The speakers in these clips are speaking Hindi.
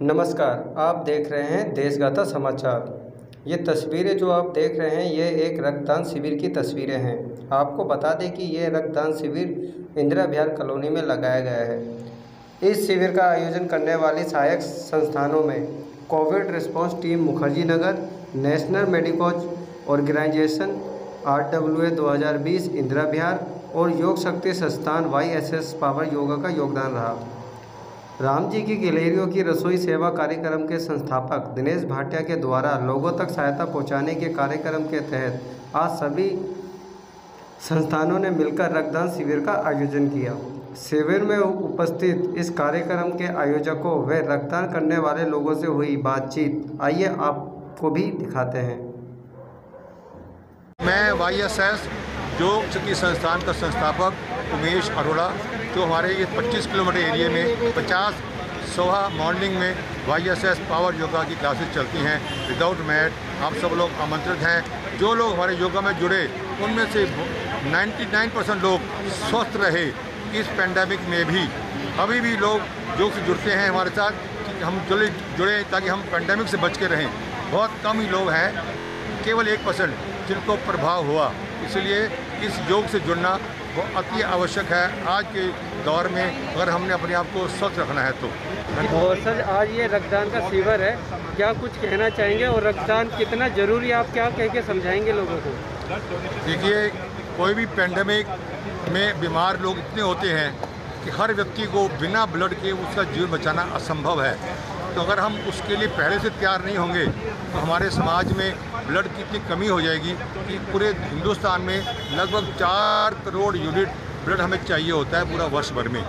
नमस्कार, आप देख रहे हैं देशगाथा समाचार। ये तस्वीरें जो आप देख रहे हैं ये एक रक्तदान शिविर की तस्वीरें हैं। आपको बता दें कि ये रक्तदान शिविर इंदिरा विहार कॉलोनी में लगाया गया है। इस शिविर का आयोजन करने वाली सहायक संस्थानों में covid response team Mukherjee Nagar, national medicos organisation RWA 2020 Indira Vihar और योग शक्ति संस्थान YSS पावर योगा का योगदान रहा। राम जी की गिलहरियों की रसोई सेवा कार्यक्रम के संस्थापक दिनेश भाटिया के द्वारा लोगों तक सहायता पहुंचाने के कार्यक्रम के तहत आज सभी संस्थानों ने मिलकर रक्तदान शिविर का आयोजन किया। शिविर में उपस्थित इस कार्यक्रम के आयोजकों व रक्तदान करने वाले लोगों से हुई बातचीत आइए आपको भी दिखाते हैं। मैं YSS योग शक्ति संस्थान का संस्थापक उमेश अरोड़ा, जो हमारे ये 25 किलोमीटर एरिया में 50 सुबह मॉर्निंग में YSS पावर योगा की क्लासेस चलती हैं विदाउट मैट। आप सब लोग आमंत्रित हैं। जो लोग हमारे योगा में जुड़े उनमें से 99% लोग स्वस्थ रहे। इस पेंडेमिक में भी अभी भी लोग योग से जुड़ते हैं हमारे साथ कि हम जुड़े ताकि हम पेंडेमिक से बच के रहें। बहुत कम ही लोग हैं, केवल 1% जिनको प्रभाव हुआ। इसलिए इस योग से जुड़ना बहुत अति आवश्यक है आज के दौर में, अगर हमने अपने आप को स्वस्थ रखना है तो। और सर, आज ये रक्तदान का शिविर है, क्या कुछ कहना चाहेंगे और रक्तदान कितना ज़रूरी है, आप क्या कह के समझाएंगे लोगों को? देखिए, कोई भी पेंडेमिक में बीमार लोग इतने होते हैं कि हर व्यक्ति को बिना ब्लड के उसका जीवन बचाना असंभव है। तो अगर हम उसके लिए पहले से तैयार नहीं होंगे तो हमारे समाज में ब्लड की इतनी कमी हो जाएगी कि पूरे हिंदुस्तान में लगभग 4 करोड़ यूनिट ब्लड हमें चाहिए होता है पूरा वर्ष भर में,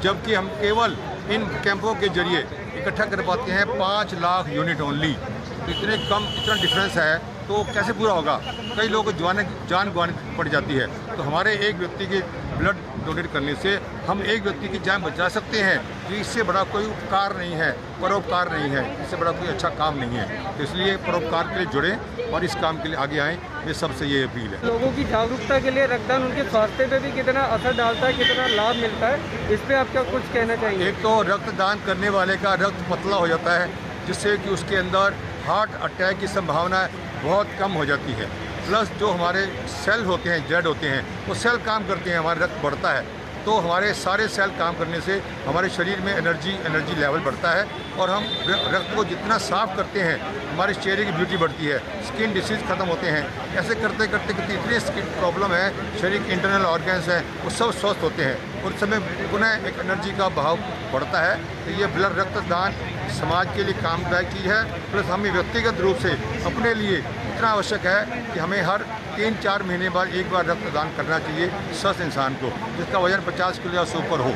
जबकि हम केवल इन कैंपों के जरिए इकट्ठा कर पाते हैं 5 लाख यूनिट ओनली। इतना डिफरेंस है तो कैसे पूरा होगा? कई लोगों को जान गंवानी पड़ जाती है। तो हमारे एक व्यक्ति के ब्लड डोनेट करने से हम एक व्यक्ति की जान बचा सकते हैं। कि इससे बड़ा कोई उपकार नहीं है, परोपकार नहीं है, इससे बड़ा कोई अच्छा काम नहीं है। तो इसलिए परोपकार के लिए जुड़ें और इस काम के लिए आगे आएँ, ये सबसे ये अपील है। लोगों की जागरूकता के लिए रक्तदान उनके स्वास्थ्य पे भी कितना असर डालता है, कितना लाभ मिलता है, इस पर आप क्या कुछ कहना चाहेंगे? एक तो रक्तदान करने वाले का रक्त पतला हो जाता है, जिससे कि उसके अंदर हार्ट अटैक की संभावना बहुत कम हो जाती है। प्लस जो हमारे सेल होते हैं, जेड होते हैं, वो सेल काम करते हैं, हमारा रक्त बढ़ता है। तो हमारे सारे सेल काम करने से हमारे शरीर में एनर्जी लेवल बढ़ता है और हम रक्त को जितना साफ़ करते हैं हमारे चेहरे की ब्यूटी बढ़ती है, स्किन डिसीज़ ख़त्म होते हैं। ऐसे करते करते इतनी स्किन प्रॉब्लम है, शरीर के इंटरनल ऑर्गन्स हैं वो सब स्वस्थ होते हैं और उस समय पुनः एक एनर्जी का बहाव बढ़ता है। तो ये ब्लड रक्तदान समाज के लिए कामदायक चीज़ है। प्लस हमें व्यक्तिगत रूप से अपने लिए इतना आवश्यक है कि हमें हर 3-4 महीने बाद एक बार रक्तदान करना चाहिए स्वस्थ इंसान को, जिसका वजन 50 किलो से ऊपर हो।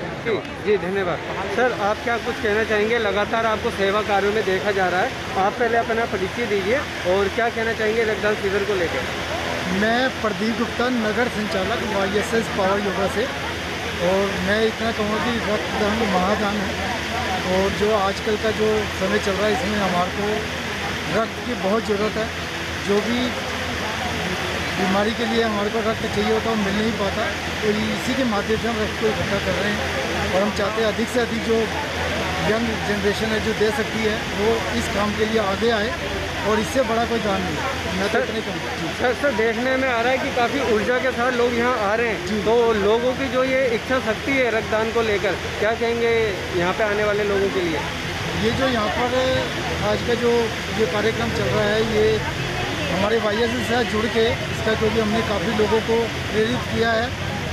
जी धन्यवाद। सर, आप क्या कुछ कहना चाहेंगे? लगातार आपको सेवा कार्यों में देखा जा रहा है, आप पहले अपना परिचय दीजिए और क्या कहना चाहेंगे रक्तदान शिविर को लेकर? मैं प्रदीप गुप्ता, नगर संचालक YSS पावर योगा से। और मैं इतना कहूँगा कि रक्तदान महादान है और जो आजकल का जो समय चल रहा है इसमें हमारे को रक्त की बहुत ज़रूरत है। जो भी बीमारी के लिए हमारे को रक्त चाहिए होता है वो मिल नहीं पाता, तो इसी के माध्यम से हम रक्त को इकट्ठा कर रहे हैं और हम चाहते हैं अधिक से अधिक जो यंग जनरेशन है जो दे सकती है वो इस काम के लिए आगे आए और इससे बड़ा कोई दान नहीं है। मैं तो इतने कम सर, देखने में आ रहा है कि काफ़ी ऊर्जा के साथ लोग यहाँ आ रहे हैं, तो लोगों की जो ये इच्छा शक्ति है रक्तदान को लेकर, क्या कहेंगे यहाँ पे आने वाले लोगों के लिए? ये जो यहाँ पर आज का जो ये कार्यक्रम चल रहा है, ये हमारे YSS से साथ जुड़ के इसका क्योंकि हमने काफ़ी लोगों को प्रेरित किया है,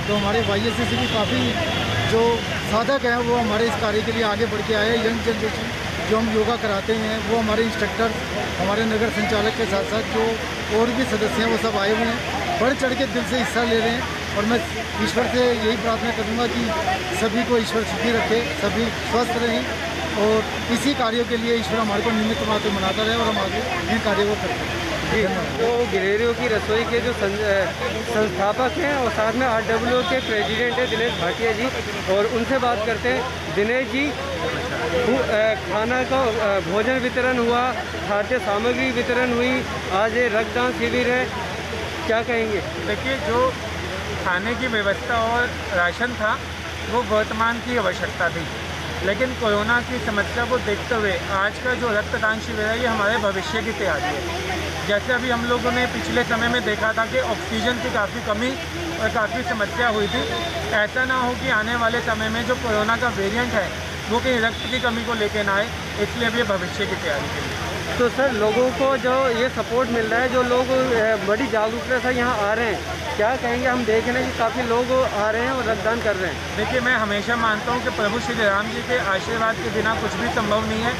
तो हमारे YSS से भी काफ़ी जो साधक हैं वो हमारे इस कार्य के लिए आगे बढ़ के आए हैं। यंग जनरेशन जो हम योगा कराते हैं वो हमारे इंस्ट्रक्टर, हमारे नगर संचालक के साथ साथ जो और भी सदस्य हैं वो सब आए हुए हैं, बढ़ चढ़ के दिल से हिस्सा ले रहे हैं। और मैं ईश्वर से यही प्रार्थना करूँगा कि सभी को ईश्वर सुखी रखे, सभी स्वस्थ रहें और इसी कार्यों के लिए ईश्वर हमारे को निमित्त मात्र बनाता रहे और हम आगे इन कार्यों को करते हैं। जी, तो गिलहरियों की रसोई के जो संस्थापक हैं और साथ में RWA के प्रेसिडेंट हैं दिनेश भाटिया जी, और उनसे बात करते हैं। दिनेश जी, खाना का भोजन वितरण हुआ, खाद्य सामग्री वितरण हुई, आज ये रक्तदान शिविर है, क्या कहेंगे? देखिए, जो खाने की व्यवस्था और राशन था वो वर्तमान की आवश्यकता थी। लेकिन कोरोना की समस्या को देखते हुए आज का जो रक्तदान शिविर है ये हमारे भविष्य की तैयारी है। जैसे अभी हम लोगों ने पिछले समय में देखा था कि ऑक्सीजन की काफ़ी कमी और काफ़ी समस्या हुई थी, ऐसा ना हो कि आने वाले समय में जो कोरोना का वेरिएंट है वो कहीं रक्त की कमी को लेकर ना आए, इसलिए भी भविष्य की तैयारी के लिए। तो सर लोगों को जो ये सपोर्ट मिल रहा है, जो लोग बड़ी जागरूकता से यहाँ आ रहे हैं, क्या कहेंगे? हम देख रहे हैं कि काफ़ी लोग आ रहे हैं और रक्तदान कर रहे हैं। देखिए, मैं हमेशा मानता हूँ कि प्रभु श्री राम जी के आशीर्वाद के बिना कुछ भी संभव नहीं है।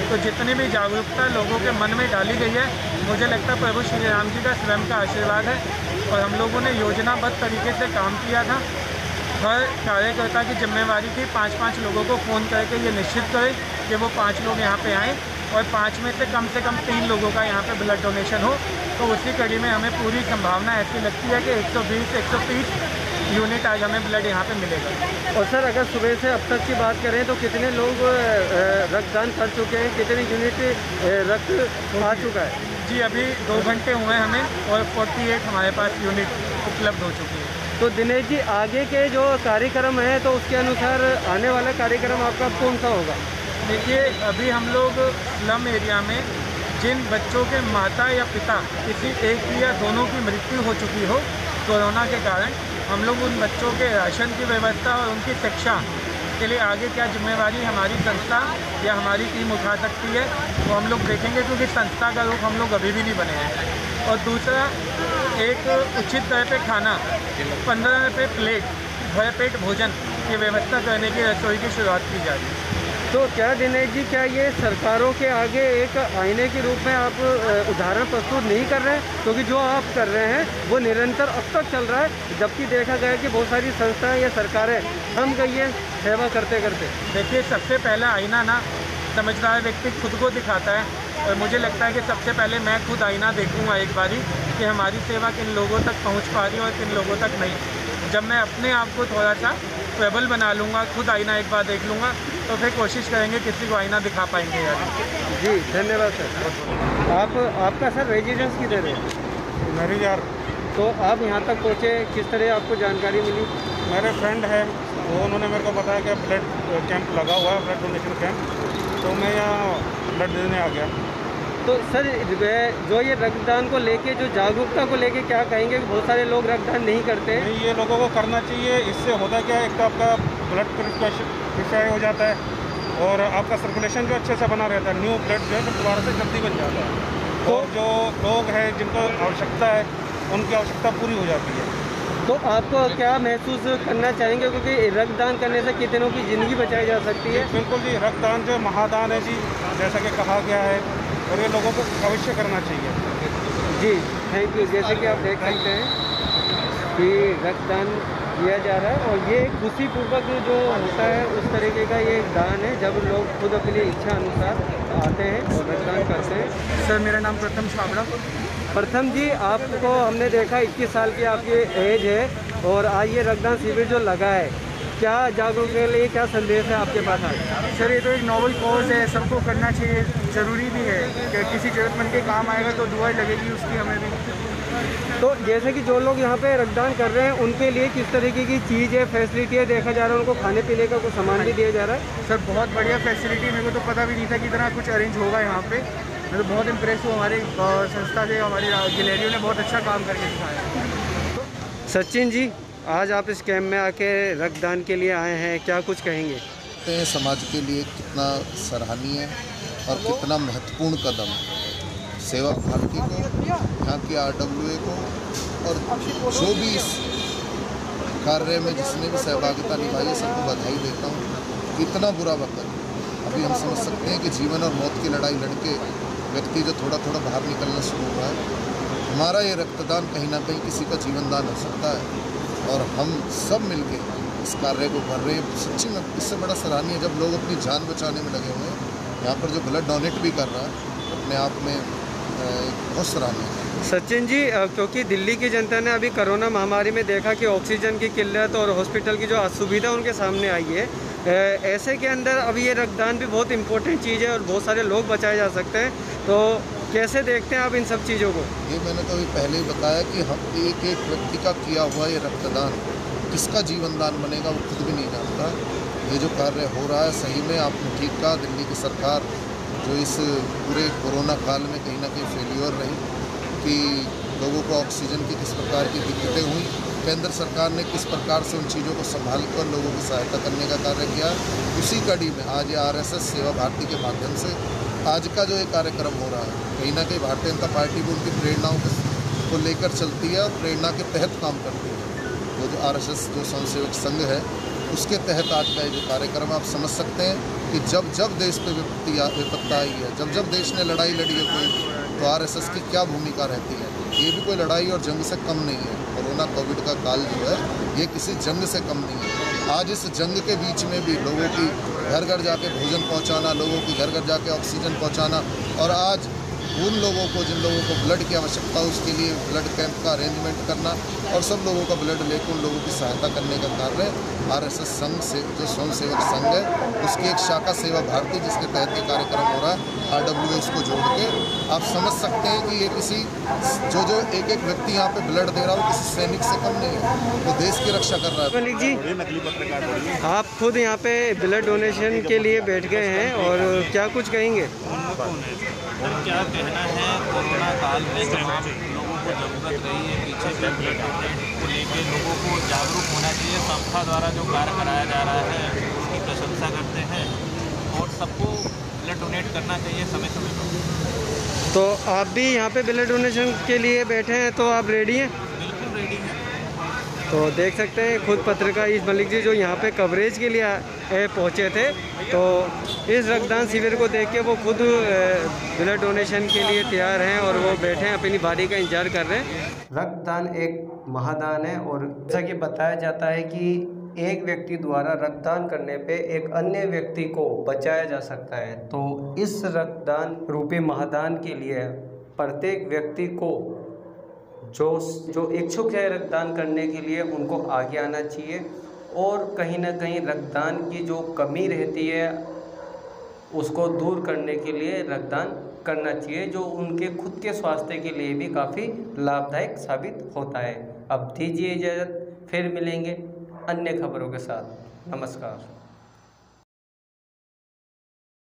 तो जितनी भी जागरूकता लोगों के मन में डाली गई है, मुझे लगता है प्रभु श्री राम जी का स्वयं का आशीर्वाद है। और हम लोगों ने योजनाबद्ध तरीके से काम किया था। हर कार्यकर्ता की जिम्मेवारी थी 5-5 लोगों को फ़ोन करके ये निश्चित करें कि वो 5 लोग यहाँ पे आएँ और 5 में से कम 3 लोगों का यहाँ पे ब्लड डोनेशन हो। तो उसी कड़ी में हमें पूरी संभावना ऐसी लगती है कि 120-130 यूनिट आज हमें ब्लड यहाँ पे मिलेगा। और सर अगर सुबह से अब तक की बात करें तो कितने लोग रक्तदान कर चुके हैं, कितने यूनिट रक्त आ चुका है? जी, अभी 2 घंटे हुए हमें और 48 हमारे पास यूनिट उपलब्ध हो चुकी है। तो दिनेश जी, आगे के जो कार्यक्रम है तो उसके अनुसार आने वाला कार्यक्रम आपका कौन सा होगा? देखिए, अभी हम लोग स्लम एरिया में जिन बच्चों के माता या पिता किसी एक की या दोनों की मृत्यु हो चुकी हो कोरोना के कारण, हम लोग उन बच्चों के राशन की व्यवस्था और उनकी शिक्षा के लिए आगे क्या जिम्मेवारी हमारी संस्था या हमारी टीम उठा सकती है वो हम लोग देखेंगे, क्योंकि संस्था का रूप हम लोग अभी भी नहीं बने हैं। और दूसरा, एक उचित दर पे खाना 15 रुपये प्लेट भर पेट भोजन की व्यवस्था करने की रसोई की शुरुआत की जा रही है। तो क्या दिनेश जी, क्या ये सरकारों के आगे एक आईने के रूप में आप उदाहरण प्रस्तुत नहीं कर रहे हैं? क्योंकि जो आप कर रहे हैं वो निरंतर अब तक चल रहा है, जबकि देखा गया कि बहुत सारी संस्थाएं या सरकारें थम गई हैं सेवा करते करते। देखिए, सबसे पहला आईना ना समझदार व्यक्ति खुद को दिखाता है, और मुझे लगता है कि सबसे पहले मैं खुद आईना देखूंगा एक बारी कि हमारी सेवा किन लोगों तक पहुंच पा रही है और किन लोगों तक नहीं। जब मैं अपने आप को थोड़ा सा प्रबल बना लूँगा, खुद आईना एक बार देख लूँगा, तो फिर कोशिश करेंगे किसी को आईना दिखा पाएंगे यार। जी धन्यवाद सर। आपका सर रेजिडेंस किधर है? मेरी यार, तो आप यहाँ तक पहुँचे, किस तरह आपको जानकारी मिली? मेरे फ्रेंड है, वो उन्होंने मेरे को बताया कि ब्लड कैंप लगा हुआ है, ब्लड डोनेशन कैंप, तो मैं यहाँ ब्लड देने आ गया। तो सर जो ये रक्तदान को लेके, जो जागरूकता को लेके क्या कहेंगे कि बहुत सारे लोग रक्तदान नहीं करते? नहीं, ये लोगों को करना चाहिए। इससे होता क्या है, एक तो आपका ब्लड प्रेशर हो जाता है और आपका सर्कुलेशन जो अच्छे से बना रहता है, न्यू ब्लड जो है दोबारा से जल्दी बन जाता है। तो जो लोग हैं जिनको आवश्यकता है, उनकी आवश्यकता पूरी हो जाती है। तो आपको क्या महसूस करना चाहेंगे, क्योंकि रक्तदान करने से कितनों की ज़िंदगी बचाई जा सकती है? बिल्कुल जी, रक्तदान जो महादान है जी, जैसा कि कहा गया है, और ये लोगों को अवश्य करना चाहिए। जी थैंक यू। जैसे कि आप देख सकते हैं कि रक्तदान किया जा रहा है, और ये एक खुशीपूर्वक जो होता है उस तरीके का ये एक दान है, जब लोग खुद अपनी इच्छा अनुसार आते हैं और रक्तदान करते हैं। सर, मेरा नाम प्रथम छाबड़ा। प्रथम जी, आपको हमने देखा 21 साल की आपकी एज है, और आज ये रक्तदान शिविर जो लगा है, क्या जागरूक के लिए क्या संदेश है आपके पास आज? सर, ये तो एक नोबल कॉज है, सबको करना चाहिए, ज़रूरी भी है कि किसी ज़रूरतमंद के काम आएगा तो दुआ लगेगी उसकी हमें भी। तो जैसे कि जो लोग यहाँ पे रक्तदान कर रहे हैं, उनके लिए किस तरीके की चीज़ है, फैसिलिटी है, देखा जा रहा है उनको खाने पीने का कुछ सामान भी दिया जा रहा है? सर, बहुत बढ़िया फैसिलिटी, मेरे को तो पता भी नहीं था कि इतना कुछ अरेंज होगा यहाँ पे। मैं तो बहुत इम्प्रेस हूँ, हमारी संस्था से, हमारी गिलेरियों ने बहुत अच्छा काम करके दिखाया। सचिन जी, आज आप इस कैंप में आके रक्तदान के लिए आए हैं, क्या कुछ कहेंगे? समाज के लिए कितना सराहनीय और कितना महत्वपूर्ण कदम है। सेवा भारती को, यहाँ की RWA को, और जो भी इस कार्य में जिसने भी सहभागिता निभाई है, सबको बधाई देता हूँ। कितना बुरा वक्त है, अभी हम समझ सकते हैं कि जीवन और मौत की लड़ाई लड़के व्यक्ति जो थोड़ा थोड़ा बाहर निकलना शुरू हुआ है। हमारा ये रक्तदान कहीं ना कहीं किसी का जीवन दान हो सकता है, और हम सब मिलके इस कार्य को कर रहे हैं। सच्ची में इससे बड़ा सराहनीय है जब लोग अपनी जान बचाने में लगे हुए हैं। यहाँ पर जो ब्लड डोनेट भी कर रहा है, अपने आप में बहुत सराहनीय है। सचिन जी, क्योंकि दिल्ली की जनता ने अभी कोरोना महामारी में देखा कि ऑक्सीजन की किल्लत और हॉस्पिटल की जो असुविधा उनके सामने आई है, ऐसे के अंदर अभी ये रक्तदान भी बहुत इम्पोर्टेंट चीज़ है और बहुत सारे लोग बचाए जा सकते हैं। तो कैसे देखते हैं आप इन सब चीज़ों को? ये मैंने तो अभी पहले ही बताया कि हम एक व्यक्ति का किया हुआ ये रक्तदान किसका जीवन दान बनेगा वो खुद भी नहीं जानता। ये जो कार्य हो रहा है सही में आपने ठीक कहा, दिल्ली की सरकार जो इस पूरे कोरोना काल में कहीं ना कहीं फेल्योर रही कि लोगों को ऑक्सीजन की किस प्रकार की दिक्कतें हुई, केंद्र सरकार ने किस प्रकार से उन चीज़ों को संभाल कर लोगों की सहायता करने का कार्य किया। उसी कड़ी में आज ये RSS सेवा भारती के माध्यम से आज का जो ये कार्यक्रम हो रहा है, कहीं ना कहीं भारतीय जनता पार्टी भी उनकी प्रेरणाओं को लेकर चलती है और प्रेरणा के तहत काम करती है। वो जो RSS जो स्वयंसेवक संघ है उसके तहत आज का ये जो कार्यक्रम आप समझ सकते हैं कि जब जब देश पे विपत्ता आई है, जब जब देश ने लड़ाई लड़ी है कोई, तो RSS की क्या भूमिका रहती है। ये भी कोई लड़ाई और जंग से कम नहीं है। कोरोना कोविड का काल जो है ये किसी जंग से कम नहीं है। आज इस जंग के बीच में भी लोगों की घर घर जाके भोजन पहुंचाना, लोगों की घर घर जाके ऑक्सीजन पहुंचाना और आज उन लोगों को जिन लोगों को ब्लड की आवश्यकता है उसके लिए ब्लड कैंप का अरेंजमेंट करना और सब लोगों का ब्लड लेकर उन लोगों की सहायता करने का कार्य RSS संघ से जो स्वयंसेवक संघ है उसकी एक शाखा सेवा भारती जिसके तहत ये कार्यक्रम हो रहा है RWS को जोड़ के आप समझ सकते हैं कि ये किसी जो एक एक व्यक्ति यहाँ पे ब्लड दे रहा है किसी सैनिक से कम नहीं है, वो देश की रक्षा कर रहा है। मलिक जी, आप खुद यहाँ पे ब्लड डोनेशन के लिए बैठ गए हैं और क्या कुछ कहेंगे? सर क्या कहना है, कोरोना काल में तमाम लोगों को ज़रूरत रही है, पीछे से ब्लड डोनेट को लेकर लोगों को जागरूक होना चाहिए। संस्था द्वारा जो कार्य कराया जा रहा है उसकी प्रशंसा करते हैं और सबको ब्लड डोनेट करना चाहिए समय समय पर। तो आप भी यहाँ पे ब्लड डोनेशन के लिए बैठे हैं, तो आप रेडी हैं? बिल्कुल रेडी है। तो देख सकते हैं खुद पत्रकार इस मलिक जी जो यहाँ पे कवरेज के लिए पहुँचे थे, तो इस रक्तदान शिविर को देख के वो खुद ब्लड डोनेशन के लिए तैयार हैं और वो बैठे हैं, अपनी बारी का इंतजार कर रहे हैं। रक्तदान एक महादान है और जैसा कि बताया जाता है कि एक व्यक्ति द्वारा रक्तदान करने पे एक अन्य व्यक्ति को बचाया जा सकता है। तो इस रक्तदान रूपी महादान के लिए प्रत्येक व्यक्ति को जो इच्छुक है रक्तदान करने के लिए उनको आगे आना चाहिए और कहीं ना कहीं रक्तदान की जो कमी रहती है उसको दूर करने के लिए रक्तदान करना चाहिए, जो उनके खुद के स्वास्थ्य के लिए भी काफ़ी लाभदायक साबित होता है। अब दीजिए इजाज़त, फिर मिलेंगे अन्य खबरों के साथ। नमस्कार।